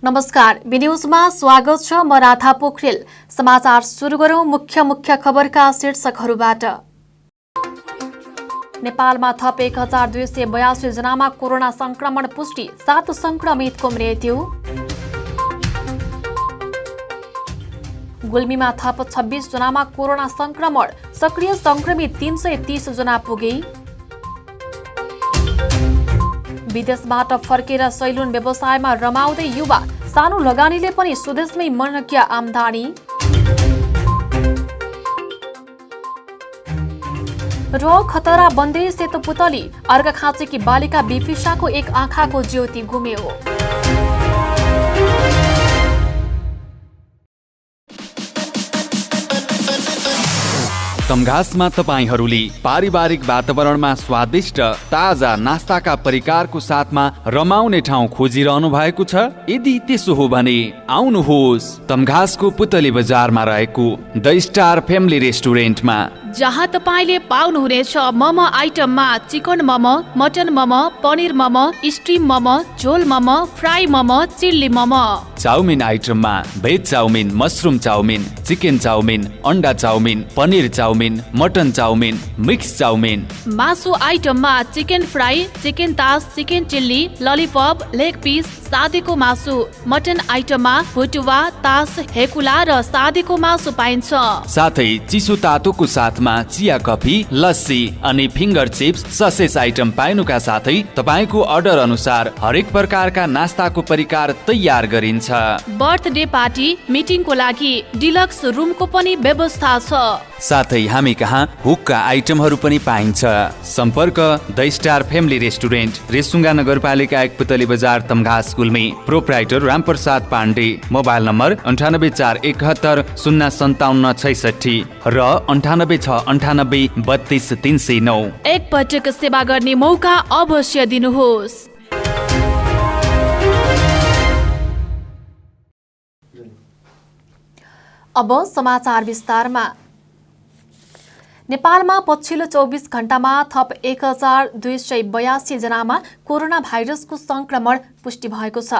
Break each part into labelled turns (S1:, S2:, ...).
S1: नमस्कार, बी न्यूजमा स्वागत छ। म राधा पोखरेल। समाचार सुरु गरौं मुख्य खबरका शीर्षकहरूबाट। नेपालमा थप 1282 जनामा कोरोना संक्रमण पुष्टि, 7 संक्रमितको मृत्यु। गुल्मीमा थप 26 जनामा कोरोना संक्रमण, सक्रिय संक्रमित 330 जना पुगे। विदेशबाट फर्केर सैलुन व्यवसायमा रमाउँदै युवा, सानो लगानीले पनि स्वदेशमै मनकीय आम्दानी। र खतरा बन्दै सेतो पुतली, अर्घाखाँचेकी बालिका बिफिसाको एक आँखाको ज्योति गुम्यो।
S2: तमघासमा तपाईहरूले पारिवारिक वातावरणमा स्वादिष्ट ताजा नास्ताका परिकारको साथमा रमाउने ठाउँ खोजिरहनु भएको छ? यदि त्यसो हो भने आउनुहोस् तमघासको पुतली बजारमा रहेको द स्टार फ्यामिली रेस्टुरेन्टमा,
S3: जहाँ तपाईले पाउनुहुनेछ मोमो आइटममा chicken momo, mutton momo, paneer momo, steam momo, jhol momo, fry momo, chilli momo.
S2: Chow mein आइटममा veg chow mein, mushroom chow mein, chicken chow mein, अन्डा chow mein, paneer chow mein, mutton chow mein, mix chow mein.
S3: मासु आइटममा chicken fry, chicken taas, chicken chilli, lollipop, leg piece, सादेको मासु। मटन आइटममा भुटुवा, तास, हेकुला र सादेको मासु पाइन्छ।
S2: साथै चिसो तातोको साथमा चिया कफी, लस्सी अनि फिङ्गर चिप्स, ससेज आइटम पाइनुका साथै तपाईको अर्डर अनुसार हरेक प्रकारका नास्ताको परिकार तयार गरिन्छ।
S3: बर्थडे पार्टी, मिटिङको लागि डिलक्स रुमको पनि व्यवस्था छ।
S2: साथै हामी कहाँ हुक्का आइटमहरू पनि पाइन्छ। सम्पर्क the star family restaurant, Resunga नगरपालिका 1 Putali Bazar, Tamghas, Gulmi. Proprietor Ramprasad Pande. Mobile number 9841 057 66 र 9869 32 309।
S3: एक पटक सेवा गर्ने मौका अवश्य दिनुहोस्।
S1: अब समाचार विस्तारमा। नेपालमा पछिल्लो 24 घण्टामा थप 1282 जनामा कोरोना भाइरसको संक्रमण पुष्टि भएको छ।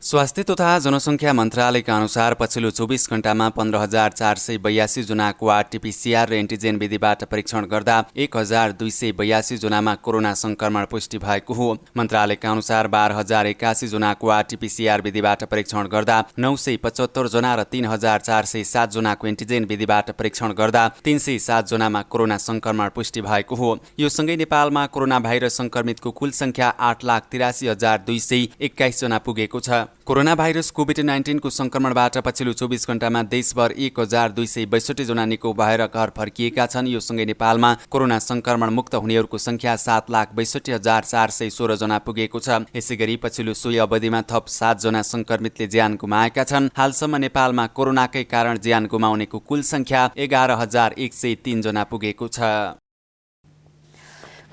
S4: स्वास्थ्य तथा जनसङ्ख्या मन्त्रालयका अनुसार पछिल्लो 24 घण्टामा 15,482 जनाको आरटीपीसीआर र एन्टिजेन विधिबाट परीक्षण गर्दा 1,282 जनामा कोरोना संक्रमण पुष्टि भएको हो। मन्त्रालयका अनुसार 12,081 जनाको आरटीपीसीआर विधिबाट परीक्षण गर्दा 975 जना र 3,407 जनाको एन्टिजेन विधिबाट परीक्षण गर्दा 307 जनामा कोरोना संक्रमण पुष्टि भएको हो। यो सँगै नेपालमा कोरोना भाइरस संक्रमितको कुल संख्या 8,83,221 जना पुगेको छ। कोरोना भाइरस कोभिड-19 को संक्रमणबाट पछिल्लो 24 घण्टामा देशभर 1,262 जना निको भएर घर फर्किएका छन्। यो सँगै नेपालमा कोरोना संक्रमण मुक्त हुनेहरूको संख्या 7,62,416 जना पुगेको छ। यसैगरी पछिल्लो सोही अवधिमा थप 7 जना संक्रमितले ज्यान गुमाएका छन्। हालसम्म नेपालमा कोरोनाकै कारण ज्यान गुमाउनेको कुल संख्या 11,103 जना पुगेको छ।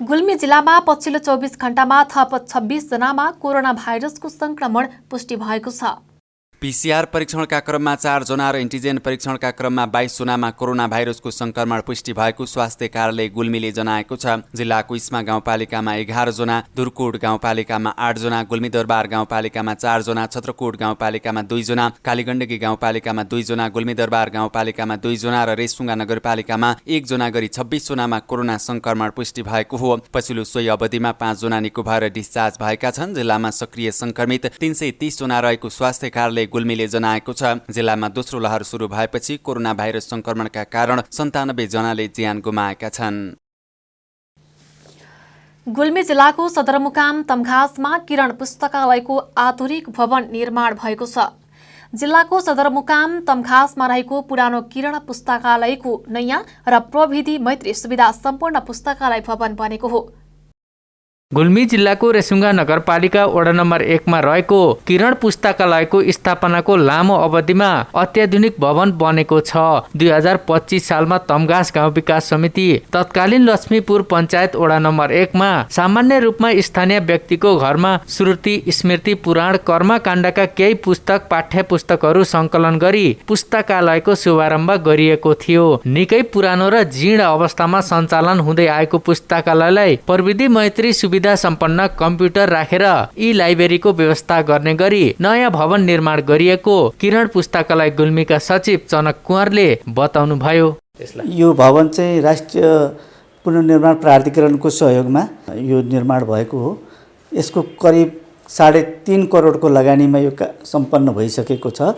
S1: गुल्मी जिल्लामा पछिल्लो 24 घण्टामा थप 26 जनामा कोरोना भाइरसको संक्रमण पुष्टि भएको छ।
S4: पीसीआर परीक्षणका क्रममा 4 जना र एन्टिजेन परीक्षणका क्रममा 22 जनामा कोरोना भाइरसको संक्रमण पुष्टि भएको स्वास्थ्य कार्यालय गुल्मीले जनाएको छ। जिल्लाको इस्मा गाउँपालिकामा 11 जना, दुर्कोट गाउँपालिकामा 8 जना, गुल्मीदरबार गाउँपालिकामा 4 जना, छत्रकोट गाउँपालिकामा 2 जना, कालीगण्डकी गाउँपालिकामा 2 जना, गुल्मीदरबार गाउँपालिकामा 2 जना र रेसुङ्गा नगरपालिकामा 1 जना गरी 26 जनामा कोरोना संक्रमण पुष्टि भएको हो। पछिल्लो सोही अवधिमा 5 जना निको भएर डिस्चार्ज भएका छन्। जिल्लामा सक्रिय संक्रमित 330 जना रहेको स्वास्थ्य कार्यालय गुल्मीले जनाएको छ। जिल्लामा दोस्रो लहर सुरु भएपछि कोरोना भाइरस संक्रमणका कारण 97 जनाले ज्यान गुमाएका छन्।
S1: गुल्मी जिल्लाको सदरमुकाम तमघासमा किरण पुस्तकालयको आधुनिक भवन निर्माण भएको छ। जिल्लाको सदरमुकाम तमघासमा रहेको पुरानो किरण पुस्तकालयको नयाँ र प्रविधि मैत्री सुविधा सम्पूर्ण पुस्तकालय भवन बनेको हो।
S5: गुल्मी जिल्लाको रेसुङ्गा नगरपालिका वडा नम्बर 1 मा रहेको किरण पुस्तकालयको स्थापनाको लामो अवधिमा अत्याधुनिक भवन बनेको छ। 2025 सालमा तमघास गाउँ विकास समिति तत्कालीन लक्ष्मीपुर पञ्चायत वडा नम्बर 1 मा सामान्य रूपमा स्थानीय व्यक्तिको घरमा श्रुति, स्मृति, पुराण, कर्मकाण्डका केही पुस्तक, पाठ्य पुस्तकहरू सङ्कलन गरी पुस्तकालयको शुभारम्भ गरिएको थियो। निकै पुरानो र जीर्ण अवस्थामा सञ्चालन हुँदै आएको पुस्तकालयलाई प्रविधि मैत्री सुविधा सुविधा सम्पन्न कम्प्युटर राखेर यी लाइब्रेरीको व्यवस्था गर्ने गरी नयाँ भवन निर्माण गरिएको किरण पुस्तकालय गुल्मीका सचिव जनक कुँवरले बताउनुभयो।
S6: यो भवन चाहिँ राष्ट्रिय पुनर्निर्माण प्राधिकरणको सहयोगमा यो निर्माण भएको हो। यसको करिब 3.5 करोडको लगानीमा यो सम्पन्न भइसकेको छ।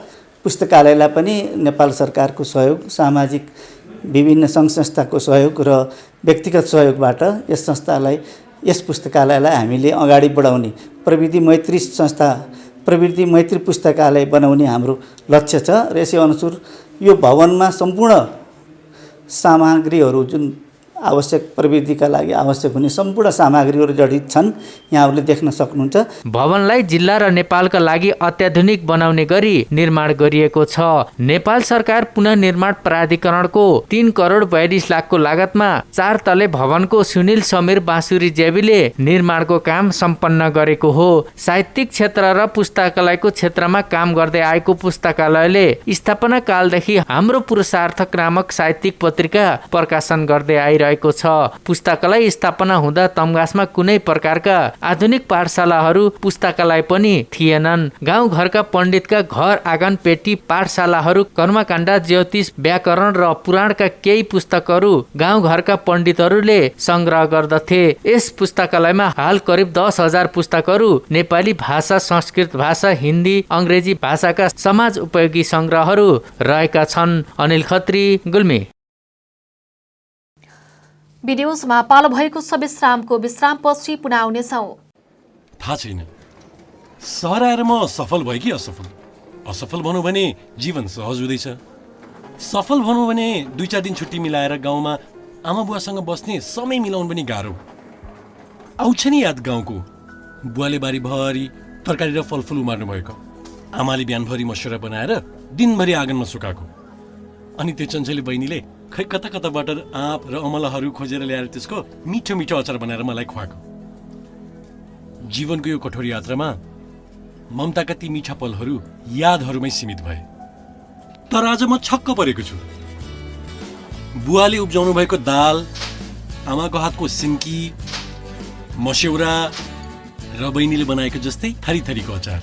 S6: पुस्तकालयलाई पनि नेपाल सरकारको सहयोग, सामाजिक विभिन्न सङ्घ संस्थाको सहयोग र व्यक्तिगत सहयोगबाट यस पुस्तकालयलाई हामीले अगाडि बढाउने प्रविधि मैत्री पुस्तकालय बनाउने हाम्रो लक्ष्य छ र यसै अनुसार यो भवनमा सम्पूर्ण सामग्रीहरू जुन आवश्यक प्रविधिका लागि आवश्यक हुने सम्पूर्ण सामग्रीहरू जडित छन्, यहाँहरूले देख्न सक्नुहुन्छ।
S5: भवनलाई जिल्ला र नेपालका लागि अत्याधुनिक बनाउने गरी निर्माण गरिएको छ। नेपाल सरकार पुनर्निर्माण प्राधिकरणको 3 करोड 42 लाखको लागतमा 4 तले भवनको सुनिल समीर बाँसुरी जेबीले निर्माणको काम सम्पन्न गरेको हो। साहित्यिक क्षेत्र र पुस्तकालयको क्षेत्रमा काम गर्दै आएको पुस्तकालयले स्थापना कालदेखि हाम्रो पुरुषार्थक नामक साहित्यिक पत्रिका प्रकाशन गर्दै आइरहेको छ। पुस्तकालय स्थापना हुँदा तम्घासमा कुनै प्रकारका आधुनिक पाठशालाहरू, पुस्तकालय पनि थिएनन्। गाउँ घरका पण्डितका घर आँगन पेटी पाठशालाहरू, कर्मकाण्ड, ज्योतिष, व्याकरण र पुराणका केही पुस्तकहरू गाउँ घरका पण्डितहरूले संग्रह गर्दथे। यस पुस्तकालयमा हाल करिब 10,000 पुस्तकहरू नेपाली भाषा, संस्कृत भाषा, हिन्दी, अङ्ग्रेजी भाषाका समाज उपयोगी संग्रहहरू रहेका छन्। अनिल खत्री, गुल्मी।
S1: भिडियोजमा पालो भएको छ विश्रामपछि पुनः आउनेछौँ।
S7: थाहा छैन सहर आएर म सफल भएँ कि असफल भनौँ भने जीवन सहज हुँदैछ। सफल भनौँ भने 2-4 दिन छुट्टी मिलाएर गाउँमा आमा बुवासँग बस्ने समय मिलाउनु पनि गाह्रो। आउँछ नि याद गाउँको बुवाले बारीभरि तरकारी र फलफुल उमार्नु भएको, आमाले बिहानभरि मसुरा बनाएर दिनभरि आँगनमा सुकाएको, अनि त्यो चञ्चली बहिनीले खै कता कताबाट आँप र अमलाहरू खोजेर ल्याएर त्यसको मिठो मिठो अचार बनाएर मलाई खुवाएको। जीवनको यो कठोर यात्रामा ममताका ती मिठा पलहरू यादहरूमै सीमित भए। तर आज म छक्क परेको छु। बुवाले उब्जाउनु भएको दाल, आमाको हातको सिन्की, मस्यौरा र बहिनीले बनाएको जस्तै थरी थरीको अचार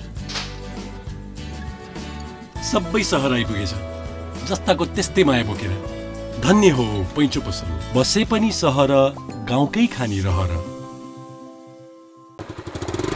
S7: सबै सहर आइपुगेछ, जस्ताको त्यस्तै माया बोकेर। धन्य हो पैँचो पसल, बसे पनि सहर, गाउँकै खानी रहर।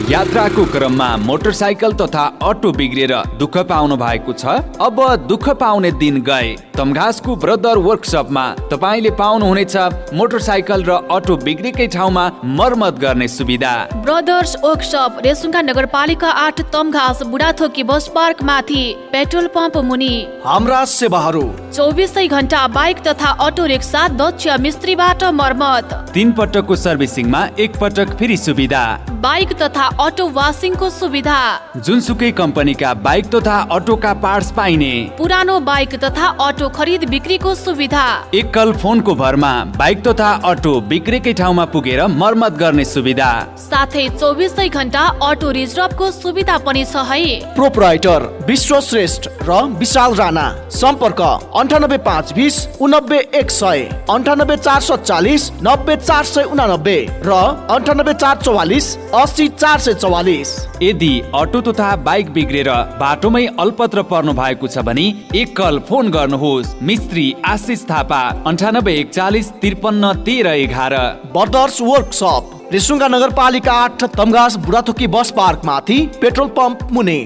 S2: यात्राको क्रममा मोटरसाइकल तथा अटो बिग्रेर दुःख पाउनु भएको छ? अब दुःख पाउने दिन गए। तम्घासको ब्रदर वर्कसपमा तपाईँले पाउनुहुनेछ मोटरसाइकल र अटो बिग्रेकै ठाउँमा मर्मत गर्ने सुविधा।
S3: ब्रदर्स वर्कसप, रेसुङ्गा नगरपालिका 8, तम्घास, बुढाथोकी बस पार्क माथि, पेट्रोल पम्प मुनि।
S8: हाम्रा सेवाहरू
S3: 24 घण्टा बाइक तथा अटो रिक्सा, दक्ष मिस्त्रीबाट मर्मत।
S2: 3 पटकको सर्भिसिङमा 1 पटक फ्री सुविधा।
S3: बाइक तथा अटो वासिङको सुविधा।
S2: जुनसुकै कम्पनीका बाइक तथा अटोका पार्ट्स पाइने।
S3: पुरानो बाइक तथा अटो खरिद बिक्रीको सुविधा।
S2: एकल फोनको भरमा बाइक तथा अटो बिग्रेकै ठाउँमा पुगेर मर्मत गर्ने सुविधा।
S3: साथै 24 घण्टा अटो रिजर्भको सुविधा पनि छ है।
S8: प्रोपराइटर विश्वश्रेष्ठ र विशाल राणा। सम्पर्क 98520 99100, 98440 90489 र 98444 80444।
S2: यदि अटो तथा बाइक बिग्रेर बाटोमै अल्पत्र पर्नु भएको छ भने एकल फोन गर्नुहोस्। मिस्त्री आशिष थापा, 9841 53 13 11।
S8: ब्रदर्स वर्कसप, रेसुङ्गा नगरपालिका 8, तम्घास, बुढाथोकी बस पार्क माथि, पेट्रोल पम्प मुनि।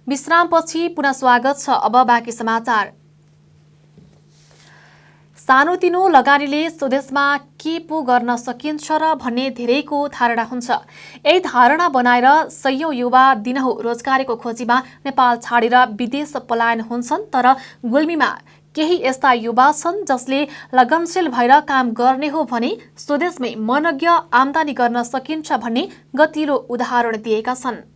S1: विश्रामपछि पुनः स्वागत छ। अब बाँकी समाचार। सानोतिनो लगानीले स्वदेशमा के पो गर्न सकिन्छ र भन्ने धेरैको धारणा हुन्छ। यही धारणा बनाएर सयौं युवा दिनहुँ रोजगारीको खोजीमा नेपाल छाडेर विदेश पलायन हुन्छन्। तर गुल्मीमा केही यस्ता युवा छन् जसले लगनशील भएर काम गर्ने हो भने स्वदेशमै मनज्ञ आम्दानी गर्न सकिन्छ भन्ने गतिलो उदाहरण दिएका छन्।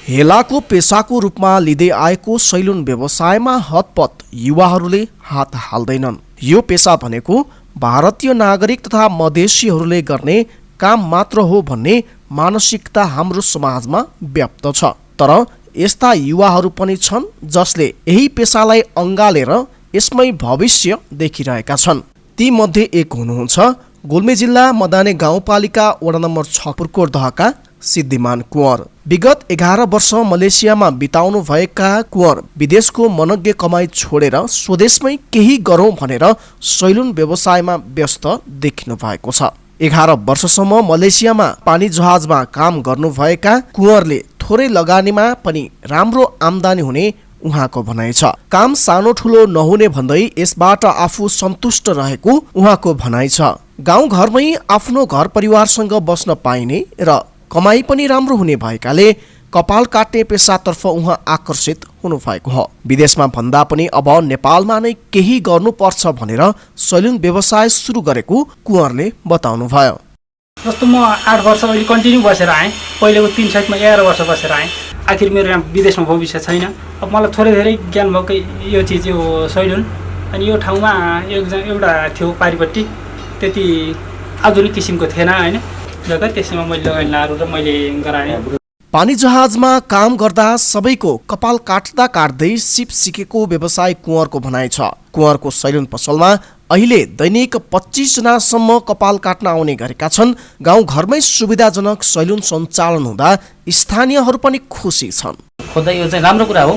S8: हेलाको पेसाको रूपमा लिँदै आएको सैलुन व्यवसायमा हतपत युवाहरूले हात हाल्दैनन्। यो पेसा भनेको भारतीय नागरिक तथा मधेसीहरूले गर्ने काम मात्र हो भन्ने मानसिकता हाम्रो समाजमा व्याप्त छ। तर यस्ता युवाहरू पनि छन् जसले यही पेसालाई अँगालेर यसमै भविष्य देखिरहेका छन्। ती मध्ये एक हुनुहुन्छ गुल्मी जिल्ला मदाने गाउँपालिका वडा नम्बर 6 पुर्कोट दहका सिद्धिमान कुँवर। विगत 11 वर्ष मलेसियामा बिताउनु भएका कुँवर विदेशको मनज्ञ कमाई छोडेर स्वदेशमै केही गरौँ भनेर सैलुन व्यवसायमा व्यस्त देखिनु भएको छ। 11 वर्षसम्म मलेसियामा पानी जहाजमा काम गर्नुभएका कुँवरले थोरै लगानीमा पनि राम्रो आम्दानी हुने उहाँको भनाइ छ। काम सानो ठुलो नहुने भन्दै यसबाट आफू सन्तुष्ट रहेको उहाँको भनाइ छ। गाउँघरमै आफ्नो घर परिवारसँग बस्न पाइने र कमाई पनि राम्रो हुने भएकाले कपाल काट्ने पेसातर्फ उहाँ आकर्षित हुनुभएको हो। विदेशमा भन्दा पनि अब नेपालमा नै केही गर्नुपर्छ भनेर सैलुन व्यवसाय सुरु गरेको कुँवरले बताउनुभयो।
S9: जस्तो म 8 वर्ष अहिले कन्टिन्यू बसेर आएँ। पहिलेको 3 साइडमा 11 वर्ष बसेर आएँ। आखिर मेरो यहाँ विदेशमा भविष्य छैन। अब मलाई थोरै धेरै ज्ञान भएकै यो चिज यो सैलुन। अनि यो ठाउँमा एउटा थियो पारिपट्टि, त्यति आधुनिक किसिमको थिएन हैन जग्गा, त्यसैमा मैले लगानी लाएर र मैले गराएँ।
S8: पानी जहाजमा काम गर्दा सबैको कपाल काट्दा काट्दै सिप सिकेको व्यवसाय कुँवरको भनाइ छ। कुँवरको सैलुन पसलमा अहिले दैनिक 25 जनासम्म कपाल काट्न आउने गरेका छन्। गाउँघरमै सुविधाजनक सैलुन सञ्चालन हुँदा स्थानीयहरू पनि खुसी छन्।
S10: खोज्दा यो चाहिँ राम्रो कुरा हो।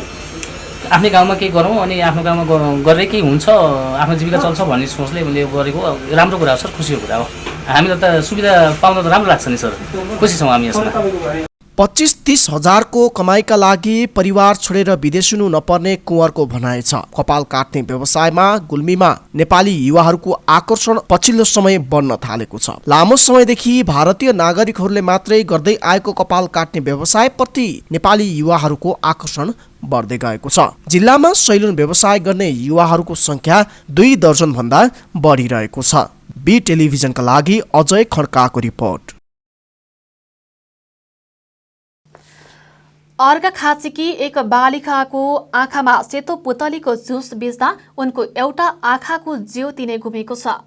S10: आफ्नै गाउँमा केही गरौँ अनि आफ्नो गाउँमा गरेर केही हुन्छ, आफ्नो जीविका चल्छ भन्ने सोचले मैले गरेको राम्रो कुरा हो सर, खुसीको कुरा हो। हामीलाई त सुविधा पाउन त राम्रो लाग्छ नि सर, खुसी छौँ हामी यसमा।
S8: 25-30 हजारको कमाइका लागि परिवार छोडेर विदेशिनु नपर्ने कुँवरको भनाइ छ। कपाल काट्ने व्यवसायमा गुल्मीमा नेपाली युवाहरूको आकर्षण पछिल्लो समय बढ्न थालेको छ। लामो समयदेखि भारतीय नागरिकहरूले मात्रै गर्दै आएको कपाल काट्ने व्यवसायप्रति नेपाली युवाहरूको आकर्षण बढ्दै गएको छ। जिल्लामा सैलुन व्यवसाय गर्ने युवाहरूको संख्या 2 दर्जन भन्दा बढिरहेको छ। बी टेलिभिजनका लागि अजय खड्काको रिपोर्ट।
S1: अर्घाखाँचीकी एक बालिकाको आँखामा सेतो पुतलीको जुस बेच्दा उनको एउटा आँखाको ज्योति नै गुमेको छ।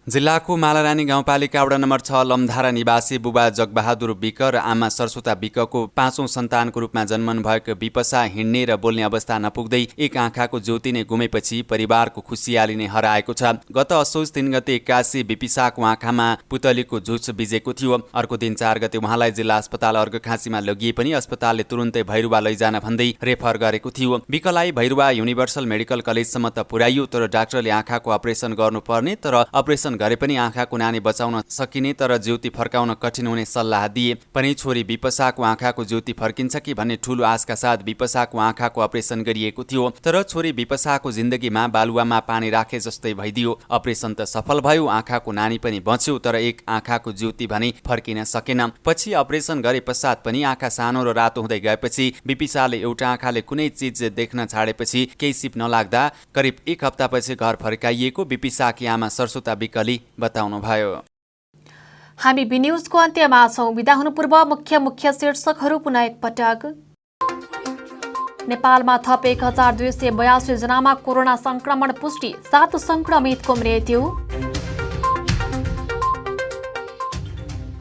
S4: जिल्लाको मालारानी गाउँपालिका वडा नम्बर 6 लमधारा निवासी बुबा जगबहादुर विक र आमा सरस्वता विकको 5औं सन्तानको रूपमा जन्मनु भएको विपसा हिँड्ने र बोल्ने अवस्था नपुग्दै एक आँखाको ज्योति नै गुमेपछि परिवारको खुसियाली नै हराएको छ। गत असोज 3 गते 81 विपिसाको आँखामा पुतलीको झुस बिजेको थियो। अर्को दिन 4 गते उहाँलाई जिल्ला अस्पताल अर्घाखाँचीमा लगिए पनि अस्पतालले तुरुन्तै भैरुवा लैजान भन्दै रेफर गरेको थियो। विकलाई भैरुवा युनिभर्सल मेडिकल कलेजसम्म त पुर्याइयो, तर डाक्टरले आँखाको अपरेसन गर्नुपर्ने, तर अपरेसन गरे पनि आँखाको नानी बचाउन सकिने तर ज्योति फर्काउन कठिन हुने सल्लाह दिए पनि छोरी विपसाको आँखाको ज्योति फर्किन्छ कि भन्ने ठूलो आशका साथ विपसाको आँखाको अपरेसन गरिएको थियो। तर छोरी विपसाको जिन्दगीमा बालुवामा पानी राखे जस्तै भइदियो। अपरेसन त सफल भयो, आँखाको नानी पनि बच्यो, तर एक आँखाको ज्योति भने फर्किन सकेन। पछि अपरेसन गरे पश्चात पनि आँखा सानो र रातो हुँदै गएपछि विपिसाले एउटा आँखाले कुनै चीज देख्न छाडेपछि केही सिप नलाग्दा करिब 1 हप्तापछि घर फर्काइएको विपिसाकी आमा सरस्वता विक बताउनुभयो।
S1: हामी बी न्यूजको अन्त्यमा छौं। बिदा हुनु पूर्व मुख्य शीर्षकहरू पुनः एकपटक। नेपालमा थप 1282 जनामा कोरोना संक्रमण पुष्टि, 7 संक्रमितको मृत्यु।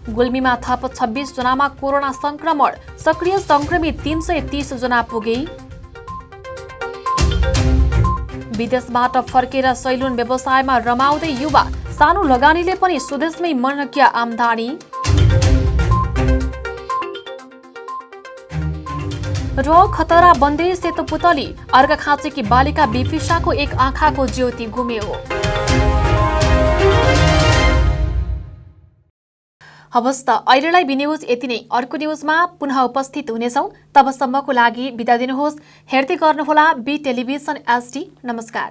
S1: गुल्मीमा थप 26 जनामा कोरोना संक्रमण, सक्रिय संक्रमित 330 जना पुगे। विदेशबाट फर्केर सैलुन व्यवसायमा रमाउँदै युवा, सानो लगानीले पनि स्वदेशमै मनज्ञ आम्दानी। र खतरा बन्दै सेतो पुतली, अर्घाखाँचीकी बालिका विपिसाको एक आँखाको ज्योति गुम्यो। हवस् त अहिलेलाई बी न्यूज यति नै। अर्को न्यूजमा पुनः उपस्थित हुनेछौं। तबसम्मको लागि बिदा दिनुहोस्। हेर्दै गर्नुहोला बी टेलिभिजन HD। नमस्कार।